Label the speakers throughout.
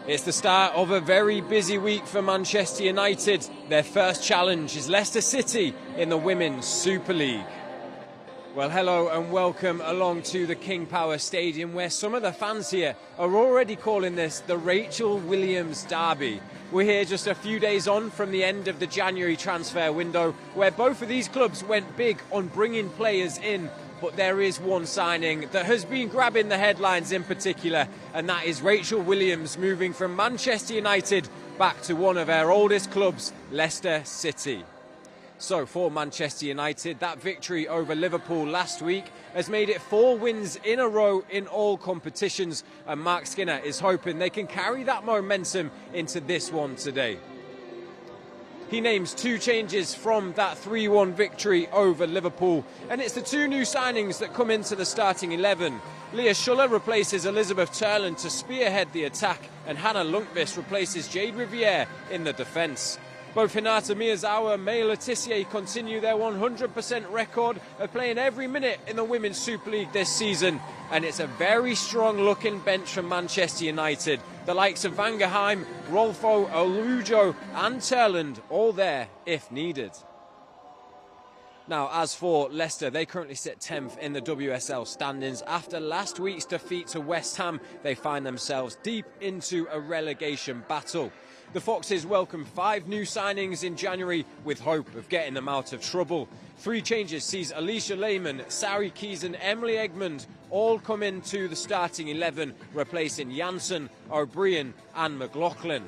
Speaker 1: It's the start of a very busy week for Manchester United. Their first challenge is Leicester City in the Women's Super League. Well, hello and welcome along to the King Power Stadium, where some of the fans here are already calling this the Rachel Williams Derby. We're here just a few days on from the end of the January transfer window, where both of these clubs went big on bringing players in. But there is one signing that has been grabbing the headlines in particular, and that is Rachel Williams moving from Manchester United back to one of our oldest clubs, Leicester City. So for Manchester United, that victory over Liverpool last week has made it 4 wins in a row in all competitions, and Mark Skinner is hoping they can carry that momentum into this one today. He names 2 changes from that 3-1 victory over Liverpool, and it's the 2 new signings that come into the starting 11. Leah Schuller replaces Elizabeth Turland to spearhead the attack, and Hannah Lundqvist replaces Jade Riviere in the defence. Both Hinata Miyazawa and May Letitia continue their 100% record of playing every minute in the Women's Super League this season, and it's a very strong looking bench from Manchester United. The likes of Vangerheim, Rolfo, Olujo and Turland all there if needed. Now, as for Leicester, they currently sit 10th in the WSL standings. After last week's defeat to West Ham, they find themselves deep into a relegation battle. The Foxes welcome 5 new signings in January with hope of getting them out of trouble. 3 changes sees Alicia Lehman, Sari Keys and Emily Egmond all come into the starting 11, replacing Janssen, O'Brien and McLaughlin.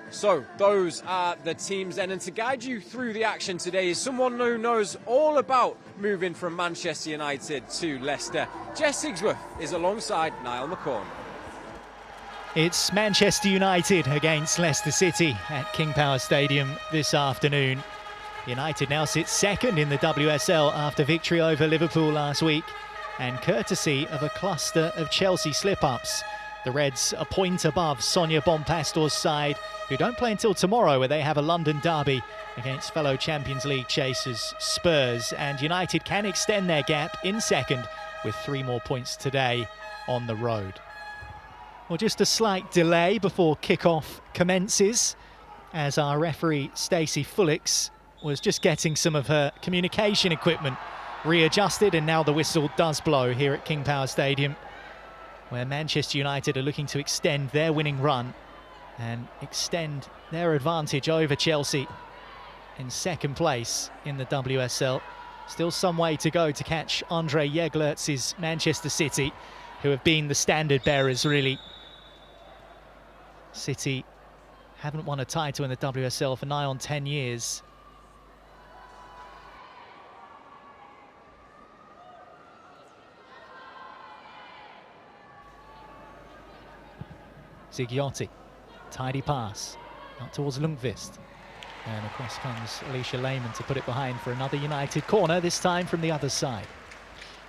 Speaker 1: So those are the teams then, and to guide you through the action today is someone who knows all about moving from Manchester United to Leicester. Jess Sigsworth is alongside Niall McCorn.
Speaker 2: It's Manchester United against Leicester City at King Power Stadium this afternoon. United now sits second in the WSL after victory over Liverpool last week, and courtesy of a cluster of Chelsea slip-ups. The Reds a point above Sonia Bonpastor's side, who don't play until tomorrow, where they have a London derby against fellow Champions League chasers Spurs, and United can extend their gap in second with 3 more points today on the road. Well, just a slight delay before kickoff commences, as our referee Stacey Fullix was just getting some of her communication equipment readjusted, and now the whistle does blow here at King Power Stadium, where Manchester United are looking to extend their winning run and extend their advantage over Chelsea in second place in the WSL. Still some way to go to catch Andre Jeglertz's Manchester City, who have been the standard bearers really. City haven't won a title in the WSL for nigh on 10 years. Ziggiotti, tidy pass, out towards Lundqvist. And across comes Alicia Lehman to put it behind for another United corner, this time from the other side.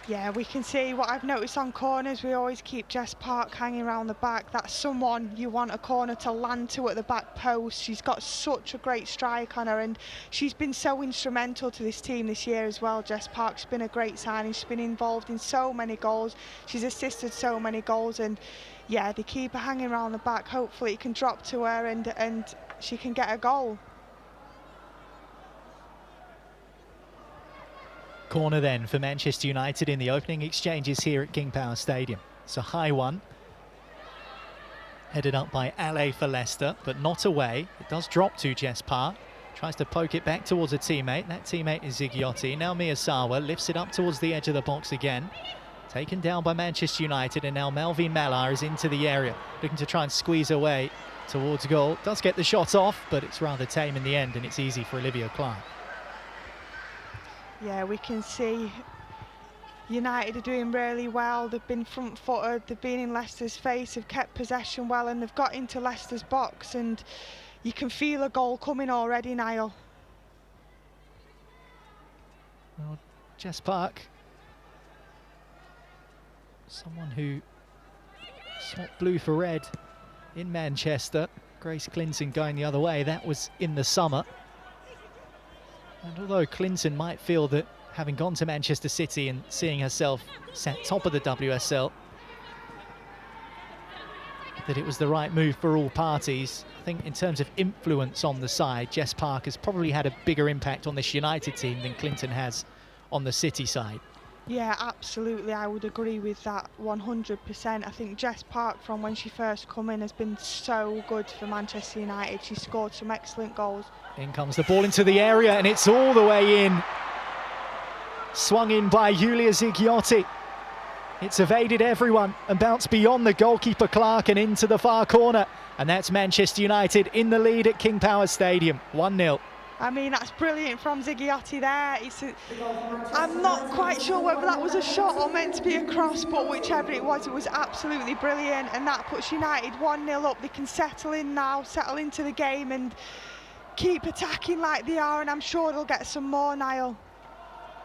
Speaker 3: Yeah, we can see what I've noticed on corners, we always keep Jess Park hanging around the back. That's someone you want a corner to land to at the back post. She's got such a great strike on her, and she's been so instrumental to this team this year as well. Jess Park's been a great signing. She's been involved in so many goals. She's assisted so many goals, and yeah, they keep her hanging around the back. Hopefully it can drop to her and she can get a goal.
Speaker 2: Corner then for Manchester United in the opening exchanges here at King Power Stadium. It's a high one, headed up by Ale for Leicester, but not away. It does drop to Jess Park. Tries to poke it back towards a teammate. That teammate is Ziggiotti. Now Miyazawa lifts it up towards the edge of the box again. Taken down by Manchester United, and now Malvine Mallar is into the area, looking to try and squeeze away towards goal. Does get the shot off, but it's rather tame in the end, and it's easy for Olivia Clark.
Speaker 3: Yeah, we can see United are doing really well. They've been front-footed, they've been in Leicester's face, have kept possession well, and they've got into Leicester's box, and you can feel a goal coming already, Niall.
Speaker 2: Well, Jess Park, someone who swapped blue for red in Manchester. Grace Clinton going the other way, that was in the summer. And although Clinton might feel that having gone to Manchester City and seeing herself set top of the WSL, that it was the right move for all parties. I think in terms of influence on the side, Jess Park has probably had a bigger impact on this United team than Clinton has on the City side.
Speaker 3: Yeah, absolutely. I would agree with that 100%. I think Jess Park, from when she first come in, has been so good for Manchester United. She scored some excellent goals.
Speaker 2: In comes the ball into the area, and it's all the way in. Swung in by Julia Zighiotti. It's evaded everyone and bounced beyond the goalkeeper Clark and into the far corner. And that's Manchester United in the lead at King Power Stadium, 1-0.
Speaker 3: I mean, that's brilliant from Zighiotti there. I'm not quite sure whether that was a shot or meant to be a cross, but whichever it was absolutely brilliant. And that puts United 1-0 up. They can settle in now, settle into the game and keep attacking like they are. And I'm sure they'll get some more, Niall.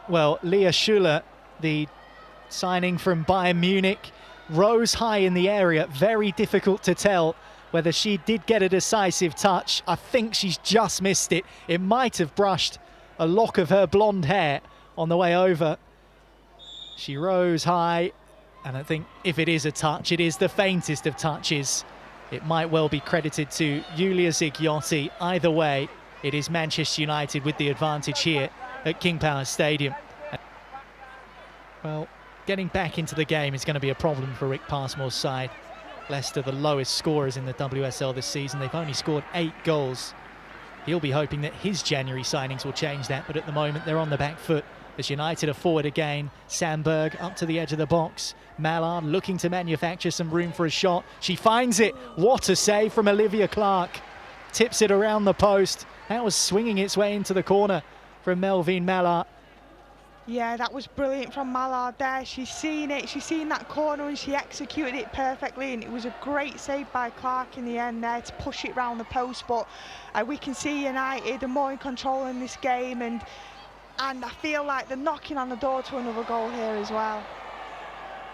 Speaker 2: Well, Leah Schuller, the signing from Bayern Munich, rose high in the area. Very difficult to tell whether she did get a decisive touch. I think she's just missed it. It might have brushed a lock of her blonde hair on the way over. She rose high, and I think if it is a touch, it is the faintest of touches. It might well be credited to Julia Zighiotti. Either way, it is Manchester United with the advantage here at King Power Stadium. Well, getting back into the game is going to be a problem for Rick Passmore's side. Leicester, the lowest scorers in the WSL this season. They've only scored 8 goals. He'll be hoping that his January signings will change that, but at the moment they're on the back foot as United are forward again. Sandberg up to the edge of the box. Mallard looking to manufacture some room for a shot. She finds it. What a save from Olivia Clark. Tips it around the post. That was swinging its way into the corner from Melvine Mallard.
Speaker 3: Yeah, that was brilliant from Mallard there. She's seen it, she's seen that corner and she executed it perfectly, and it was a great save by Clark in the end there to push it round the post. But we can see United are more in control in this game, and I feel like they're knocking on the door to another goal here as well.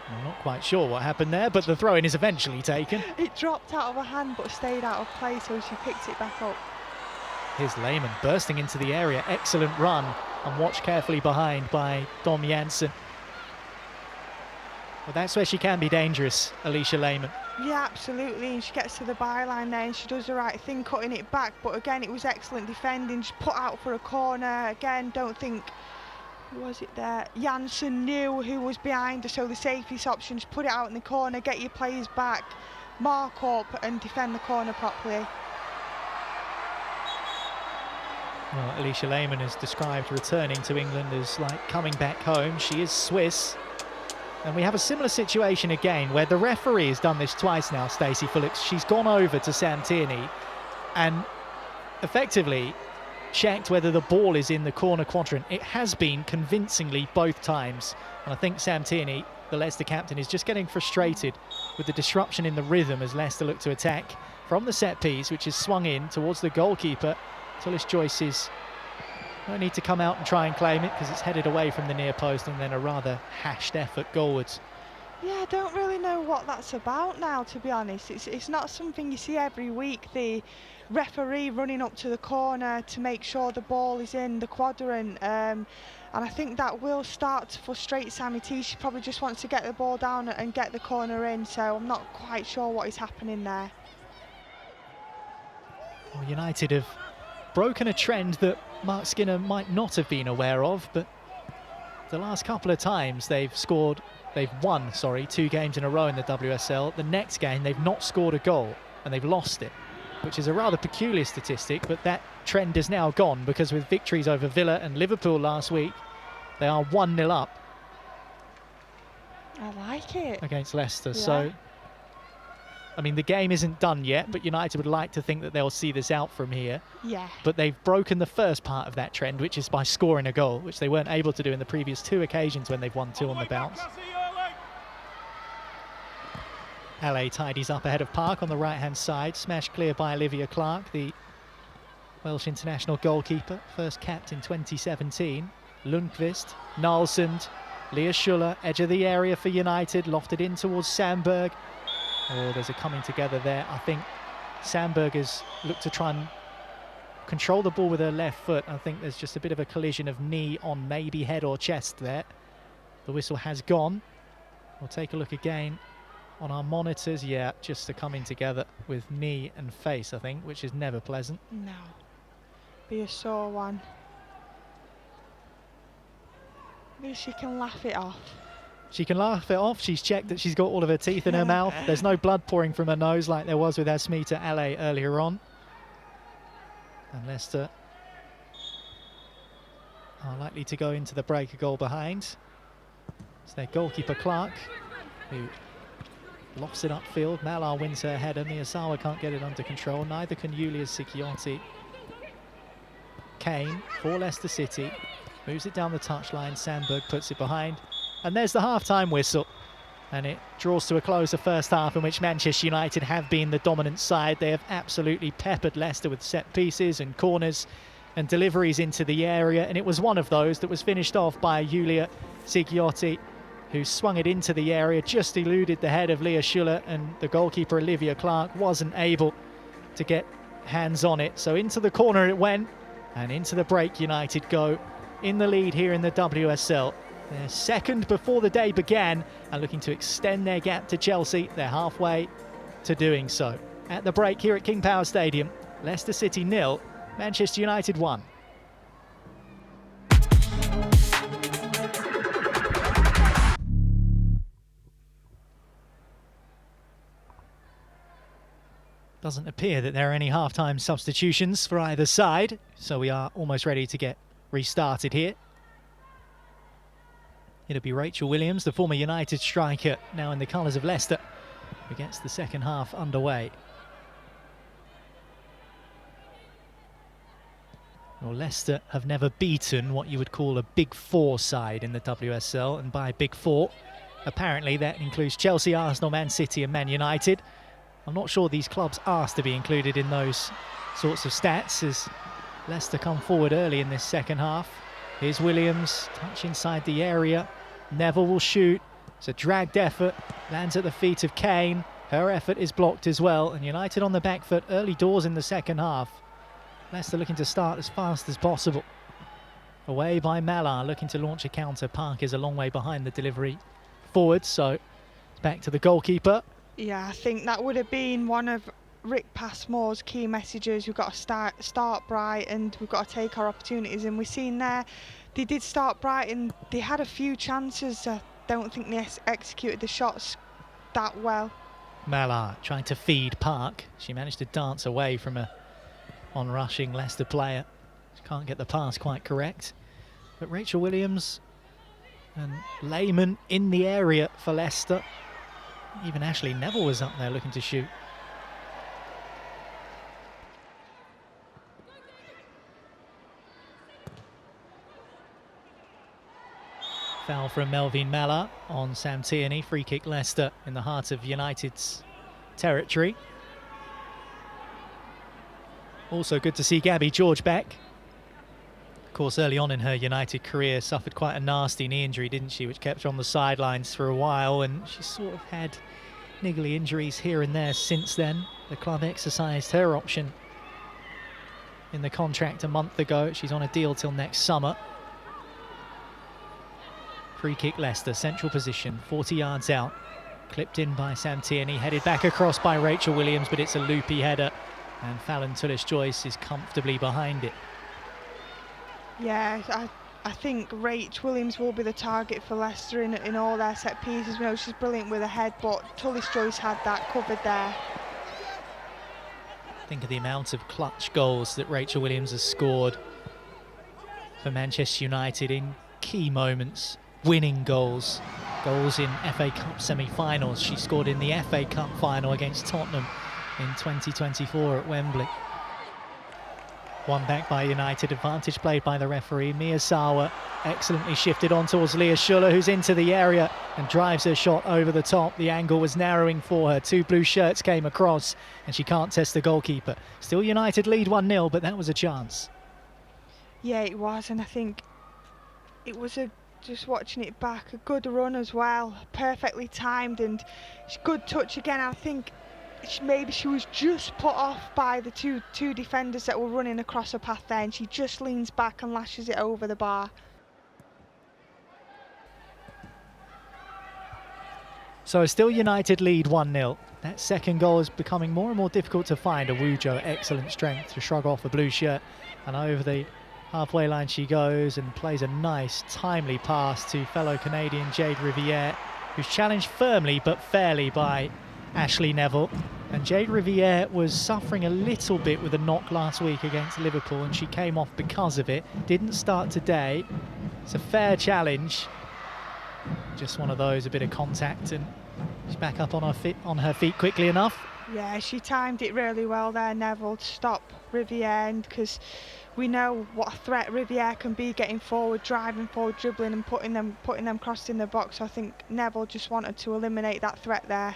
Speaker 2: I'm not quite sure what happened there, but the throw-in is eventually taken.
Speaker 3: It dropped out of her hand but stayed out of play, so she picked it back up.
Speaker 2: Here's Lehmann bursting into the area. Excellent run, and watched carefully behind by Dom Janssen. Well, that's where she can be dangerous, Alicia Lehmann.
Speaker 3: Yeah, absolutely, and she gets to the byline there and she does the right thing, cutting it back. But again, it was excellent defending. She put out for a corner. Again, don't think, who was it there? Janssen knew who was behind her, so the safest option is put it out in the corner, get your players back, mark up and defend the corner properly.
Speaker 2: Well, Alicia Lehmann has described returning to England as like coming back home. She is Swiss. And we have a similar situation again where the referee has done this twice now, Stacey Phillips. She's gone over to Sam Tierney and effectively checked whether the ball is in the corner quadrant. It has been convincingly both times. And I think Sam Tierney, the Leicester captain, is just getting frustrated with the disruption in the rhythm as Leicester look to attack from the set piece, which is swung in towards the goalkeeper. Tullis Joyce's no need to come out and try and claim it because it's headed away from the near post, and then a rather hashed effort goalwards.
Speaker 3: Yeah, I don't really know what that's about now, to be honest. It's not something you see every week, the referee running up to the corner to make sure the ball is in the quadrant. And I think that will start to frustrate Sammy T. She probably just wants to get the ball down and get the corner in, so I'm not quite sure what is happening there.
Speaker 2: Well, United have broken a trend that Mark Skinner might not have been aware of, but the last couple of times they've won 2 games in a row in the WSL. The next game they've not scored a goal and they've lost it, which is a rather peculiar statistic, but that trend is now gone because with victories over Villa and Liverpool last week, they are 1-0 up.
Speaker 3: I like it.
Speaker 2: Against Leicester.
Speaker 3: Yeah.
Speaker 2: So, I mean, the game isn't done yet, but United would like to think that they'll see this out from here.
Speaker 3: Yeah.
Speaker 2: But they've broken the first part of that trend, which is by scoring a goal, which they weren't able to do in the previous 2 occasions when they've won 2 on the bounce. LA tidies up ahead of Park on the right-hand side, smashed clear by Olivia Clark, the Welsh international goalkeeper, first capped in 2017. Lundqvist, Nalsund, Leah Schuller, edge of the area for United, lofted in towards Sandberg. Oh, there's a coming together there. I think Sandberg has looked to try and control the ball with her left foot. I think there's just a bit of a collision of knee on maybe head or chest there. The whistle has gone. We'll take a look again on our monitors. Yeah, just to coming together with knee and face, I think, which is never pleasant.
Speaker 3: No. Be a sore one. Maybe she can laugh it off.
Speaker 2: She can laugh it off. She's checked that she's got all of her teeth in her mouth. There's no blood pouring from her nose like there was with Asmita Ale earlier on. And Leicester are likely to go into the break a goal behind. It's their goalkeeper Clark, who lofts it upfield. Malar wins her header. Miyazawa can't get it under control. Neither can Yulia Sikiotti. Kane for Leicester City. Moves it down the touchline. Sandberg puts it behind. And there's the half-time whistle. And it draws to a close the first half, in which Manchester United have been the dominant side. They have absolutely peppered Leicester with set pieces and corners and deliveries into the area. And it was one of those that was finished off by Yulia Sikiotti, who swung it into the area, just eluded the head of Leah Schuller, and the goalkeeper Olivia Clark wasn't able to get hands on it. So into the corner it went, and into the break United go in the lead here in the WSL. They're second before the day began and looking to extend their gap to Chelsea. They're halfway to doing so. At the break here at King Power Stadium, Leicester City 0, Manchester United 1. Doesn't appear that there are any half-time substitutions for either side, so we are almost ready to get restarted here. It'll be Rachel Williams, the former United striker, now in the colours of Leicester, who gets the second half underway. Well, Leicester have never beaten what you would call a Big Four side in the WSL, and by Big Four, apparently that includes Chelsea, Arsenal, Man City and Man United. I'm not sure these clubs asked to be included in those sorts of stats, as Leicester come forward early in this second half. Here's Williams, touch inside the area. Neville will shoot. It's a dragged effort, lands at the feet of Kane. Her effort is blocked as well, and United on the back foot early doors in the second half. Leicester looking to start as fast as possible. Away by Malar, looking to launch a counter. Park is a long way behind the delivery forward, so it's back to the goalkeeper.
Speaker 3: Yeah, I think that would have been one of Rick Passmore's key messages. We've got to start bright, and we've got to take our opportunities. And we've seen there, they did start bright, and they had a few chances. I don't think they executed the shots that well.
Speaker 2: Malar trying to feed Park. She managed to dance away from a on-rushing Leicester player. She can't get the pass quite correct. But Rachel Williams and Lehman in the area for Leicester. Even Ashley Neville was up there looking to shoot. Foul from Melvin Malar on Sam Tierney. Free kick Leicester in the heart of United's territory. Also good to see Gabby George back. Of course, early on in her United career, suffered quite a nasty knee injury, didn't she, which kept her on the sidelines for a while, and she sort of had niggly injuries here and there since then. The club exercised her option in the contract a month ago. She's on a deal till next summer. Free kick Leicester, central position, 40 yards out. Clipped in by Sam Tierney, headed back across by Rachel Williams, but it's a loopy header, and Fallon Tullis-Joyce is comfortably behind it.
Speaker 3: Yeah, I think Rach Williams will be the target for Leicester in all their set pieces. We know she's brilliant with her head, but Tullis-Joyce had that covered there.
Speaker 2: Think of the amount of clutch goals that Rachel Williams has scored for Manchester United in key moments. Winning goals. Goals in FA Cup semi-finals. She scored in the FA Cup final against Tottenham in 2024 at Wembley. One back by United, advantage played by the referee. Miyazawa excellently shifted on towards Leah Schuller, who's into the area and drives her shot over the top. The angle was narrowing for her. Two blue shirts came across and she can't test the goalkeeper. Still United lead 1-0, but that was a chance.
Speaker 3: Yeah, it was, and I think it was just watching it back, a good run as well, perfectly timed, and good touch again. I think maybe she was just put off by the two defenders that were running across her path there, and she just leans back and lashes it over the bar.
Speaker 2: So still United lead 1-0. That second goal is becoming more and more difficult to find. Awujo, excellent strength to shrug off a blue shirt. And over the halfway line she goes and plays a nice, timely pass to fellow Canadian Jade Riviere, who's challenged firmly but fairly by Ashley Neville. And Jade Riviere was suffering a little bit with a knock last week against Liverpool, and she came off because of it. Didn't start today. It's a fair challenge. Just one of those, a bit of contact, and she's back up on her feet quickly enough.
Speaker 3: Yeah, she timed it really well there, Neville, to stop Riviere, because we know what a threat Riviere can be, getting forward, driving forward, dribbling and putting them crossed in the box. So I think Neville just wanted to eliminate that threat there.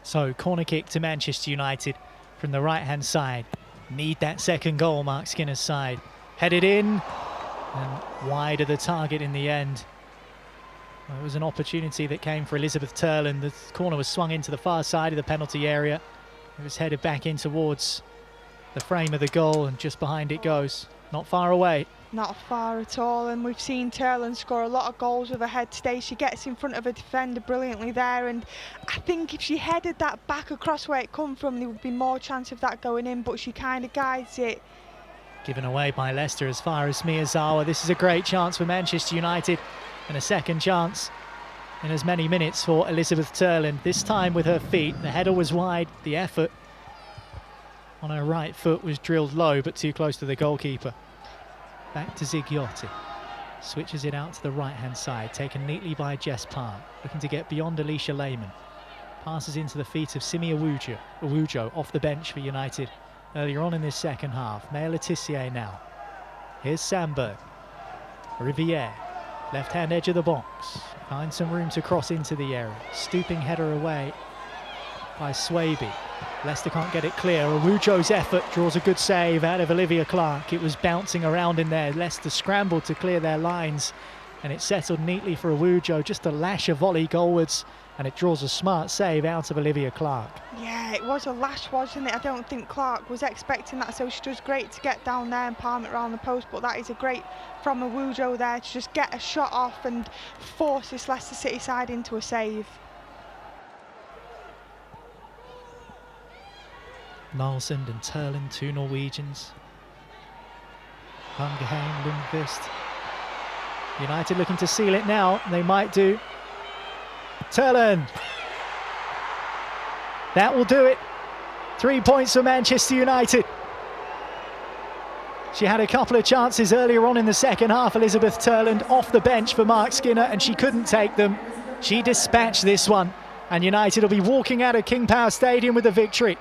Speaker 2: So corner kick to Manchester United from the right hand side. Need that second goal, Mark Skinner's side. Headed in and wide of the target in the end. Well, it was an opportunity that came for Elizabeth Turland. The corner was swung into the far side of the penalty area. It was headed back in towards the frame of the goal, and just behind it goes. Not far away.
Speaker 3: Not far at all, and we've seen Turland score a lot of goals with her head today. She gets in front of a defender brilliantly there, and I think if she headed that back across where it come from, there would be more chance of that going in, but she kind of guides it.
Speaker 2: Given away by Leicester as far as Miyazawa. This is a great chance for Manchester United, and a second chance in as many minutes for Elizabeth Turland. This time with her feet. The header was wide. The effort on her right foot was drilled low, but too close to the goalkeeper. Back to Zigiotti. Switches it out to the right-hand side. Taken neatly by Jess Park. Looking to get beyond Alicia Lehman. Passes into the feet of Simi Awujo off the bench for United earlier on in this second half. Maya Letitia now. Here's Sandberg. Riviere. Left-hand edge of the box. Finds some room to cross into the area. Stooping header away by Swaby. Leicester can't get it clear. Awujo's effort draws a good save out of Olivia Clark. It was bouncing around in there. Leicester scrambled to clear their lines, and it settled neatly for Awujo. Just a lash of volley goalwards, and it draws a smart save out of Olivia Clark.
Speaker 3: Yeah, it was a lash, wasn't it? I don't think Clark was expecting that, so she does great to get down there and palm it around the post, but that is a great from Awujo there to just get a shot off and force this Leicester City side into a save.
Speaker 2: Nalsund and Turland, two Norwegians. Van Geheim, Lundqvist. United looking to seal it now. They might do. Turland. That will do it. 3 points for Manchester United. She had a couple of chances earlier on in the second half, Elizabeth Turland, off the bench for Mark Skinner, and she couldn't take them. She dispatched this one, and United will be walking out of King Power Stadium with a victory.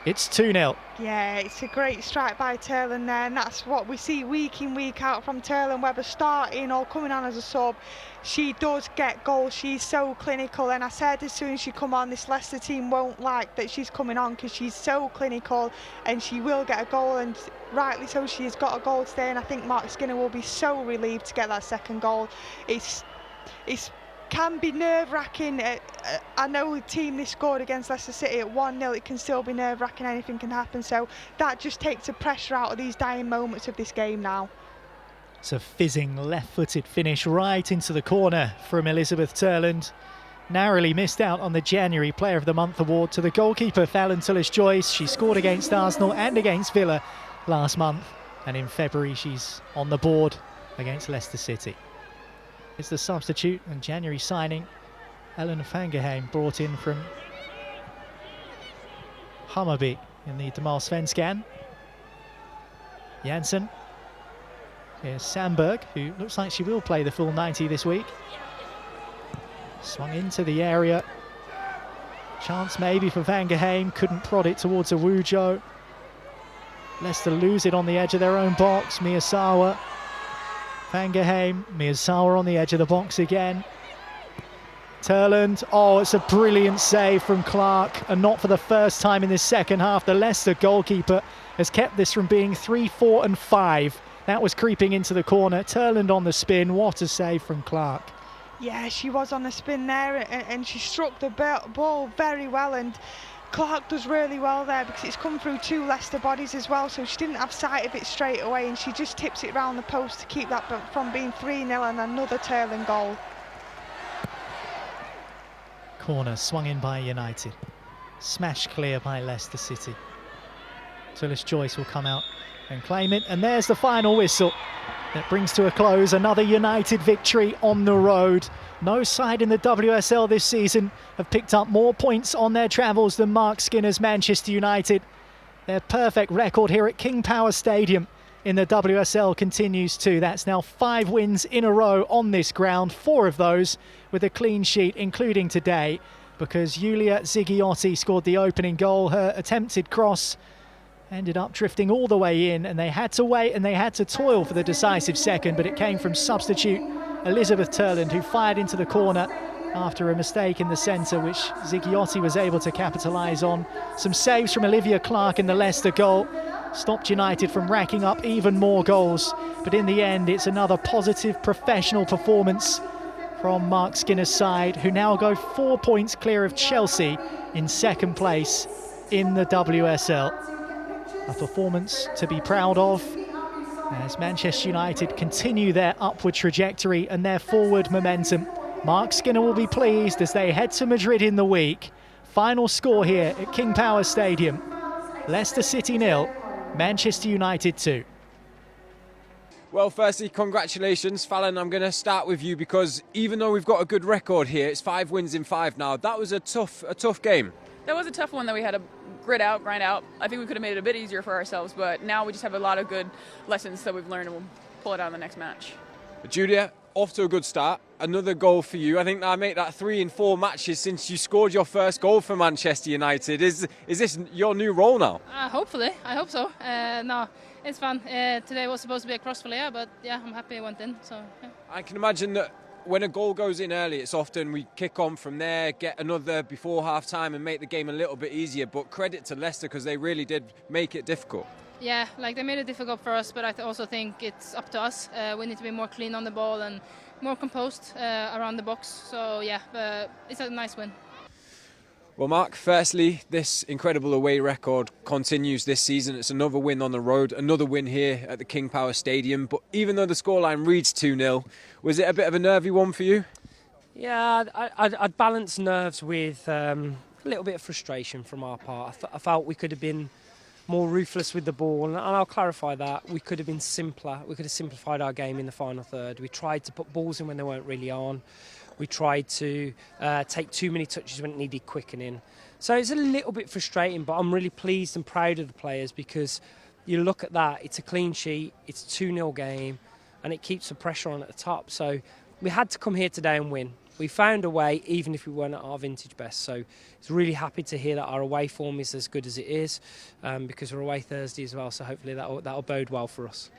Speaker 2: It's 2-0.
Speaker 3: Yeah, it's a great strike by Turland there, and that's what we see week in, week out from Turland, whether starting or coming on as a sub. She does get goals. She's so clinical, and I said as soon as she come on, this Leicester team won't like that she's coming on because she's so clinical, and she will get a goal, and rightly so. She has got a goal today, and I think Mark Skinner will be so relieved to get that second goal. It's can be nerve-wracking. I know the team they scored against Leicester City at 1-0, it can still be nerve-wracking, anything can happen, so that just takes the pressure out of these dying moments of this game now.
Speaker 2: It's a fizzing left-footed finish right into the corner from Elizabeth Turland. Narrowly missed out on the January Player of the Month award to the goalkeeper Fallon Tullis-Joyce. She scored against Arsenal and against Villa last month, and in February she's on the board against Leicester City. It's the substitute and January signing, Ellen Fangerheim, brought in from Hammarby in the Damallsvenskan. Janssen. Here's Sandberg, who looks like she will play the full 90 this week. Swung into the area. Chance maybe for Fangerheim, couldn't prod it towards Awujo. Leicester lose it on the edge of their own box. Miyazawa. Fangerheim, Miyazawa on the edge of the box again. Turland, oh, it's a brilliant save from Clark, and not for the first time in this second half. The Leicester goalkeeper has kept this from being 3, 4 and 5. That was creeping into the corner. Turland on the spin, what a save from Clark.
Speaker 3: Yeah, she was on the spin there, and she struck the ball very well, and Clark does really well there because it's come through 2 Leicester bodies as well, so she didn't have sight of it straight away, and she just tips it round the post to keep that from being 3-0 and another Turling goal.
Speaker 2: Corner swung in by United. Smashed clear by Leicester City. Tullis Joyce will come out and claim it, and there's the final whistle. That brings to a close another United victory on the road. No side in the WSL this season have picked up more points on their travels than Mark Skinner's Manchester United. Their perfect record here at King Power Stadium in the WSL continues too. That's now 5 wins in a row on this ground, 4 of those with a clean sheet, including today, because Yulia Zigiotti scored the opening goal. Her attempted cross ended up drifting all the way in, and they had to wait and they had to toil for the decisive second, but it came from substitute Elizabeth Turland, who fired into the corner after a mistake in the centre, which Zigiotti was able to capitalise on. Some saves from Olivia Clark in the Leicester goal stopped United from racking up even more goals, but in the end it's another positive professional performance from Mark Skinner's side, who now go 4 points clear of Chelsea in second place in the WSL. A performance to be proud of as Manchester United continue their upward trajectory and their forward momentum. Mark Skinner will be pleased as they head to Madrid in the week. Final score here at King Power Stadium: Leicester City 0, Manchester United 2.
Speaker 1: Well, firstly, congratulations, Fallon. I'm going to start with you because even though we've got a good record here, it's 5 wins in 5 now. That was a tough game.
Speaker 4: That was a tough one that we had to grind out. I think we could have made it a bit easier for ourselves, but now we just have a lot of good lessons that we've learned, and we'll pull it out in the next match.
Speaker 1: Julia, off to a good start. Another goal for you. I think I make that 3 in 4 matches since you scored your first goal for Manchester United. Is this your new role now?
Speaker 5: Hopefully, I hope so. No, it's fun. Today was supposed to be a cross volley, but yeah, I'm happy it went in. So yeah.
Speaker 1: I can imagine that when a goal goes in early, it's often we kick on from there, get another before half-time and make the game a little bit easier. But credit to Leicester because they really did make it difficult.
Speaker 5: Yeah, like they made it difficult for us, but I also think it's up to us. We need to be more clean on the ball and more composed around the box. So yeah, it's a nice win.
Speaker 1: Well, Mark, firstly, this incredible away record continues this season. It's another win on the road, another win here at the King Power Stadium. But even though the scoreline reads 2-0, was it a bit of a nervy one for you?
Speaker 6: Yeah, I'd balance nerves with a little bit of frustration from our part. I felt we could have been more ruthless with the ball, and I'll clarify that. We could have been simpler. We could have simplified our game in the final third. We tried to put balls in when they weren't really on. We tried to take too many touches when it needed quickening. So it's a little bit frustrating, but I'm really pleased and proud of the players because you look at that, it's a clean sheet, it's a 2-0 game, and it keeps the pressure on at the top. So we had to come here today and win. We found a way, even if we weren't at our vintage best. So it's really happy to hear that our away form is as good as it is because we're away Thursday as well. So hopefully that'll bode well for us.